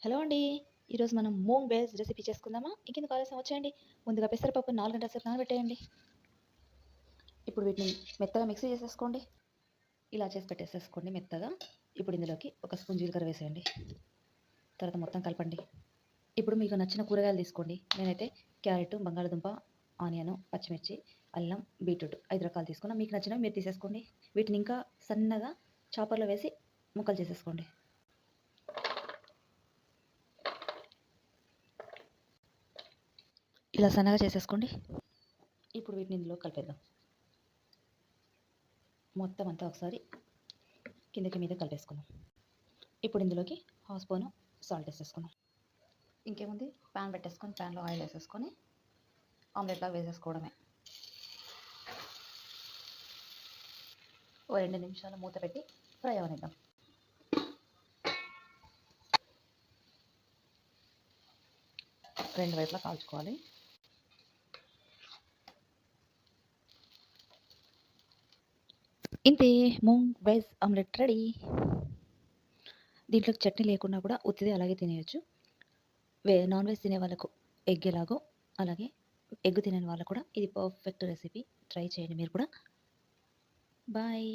Hello అండి. ఈరోజు మనం మూంగ్ బేస్డ్ రెసిపీ చేసుకుందామా? ఇంకెందుకు ఆలస్యం వచ్చేయండి. ముందుగా పెసరపప్పు 4 గంటల సేపు నానబెట్టేయండి. ఇప్పుడు వీటిని మెత్తగా మిక్సీ చేసేసుకోండి. ఇలా చేసి పెట్టేసేసుకోండి మెత్తగా. ఇప్పుడు ఇందులోకి ఒక స్పూన్ జీలకర్ర వేసేయండి. తర్వాత మొత్తం కలపండి. ఇప్పుడు మీకు నచ్చిన కూరగాయలు తీసుకోండి. నేనైతే క్యారెట్, బంగాళదుంప, ఆనియన్, పచ్చిమిర్చి, అల్లం, బీట్రూట్ 5 రకాలు తీసుకున్నా. మీకు నచ్చినవి మీరు తీసేసుకోండి. వీటిని ఇంకా సన్నగా చాపర్లో వేసి ముక్కలు చేసేసుకోండి. ఇలా సన్నగా చేసేసుకోండి. ఇప్పుడు వీటిని ఇందులో కలిపేద్దాం. మొత్తం అంతా ఒకసారి కిందకి మీద కలిపేసుకుందాం. ఇప్పుడు ఇందులోకి హాఫ్ స్పూను సాల్ట్ వేసేసుకుందాం. ఇంకేముంది, ప్యాన్ పెట్టేసుకొని ప్యాన్లో ఆయిల్ వేసేసుకొని ఆమ్లెట్ లాగా వేసేసుకోవడమే. ఓ 2 నిమిషాలు మూత పెట్టి ఫ్రై అవనిద్దాం. రెండు వైపులా కాల్చుకోవాలి. ఇంతే, మూంగ్ వెజ్ ఆమ్లెట్ రెడీ. దీంట్లోకి చట్నీ లేకుండా కూడా ఉత్తిదే అలాగే తినేయచ్చు. నాన్ వెజ్ తినే వాళ్ళకు ఎగ్ ఎలాగో అలాగే ఎగ్ తినని వాళ్ళకు కూడా ఇది పర్ఫెక్ట్ రెసిపీ. ట్రై చేయండి మీరు కూడా. బాయ్.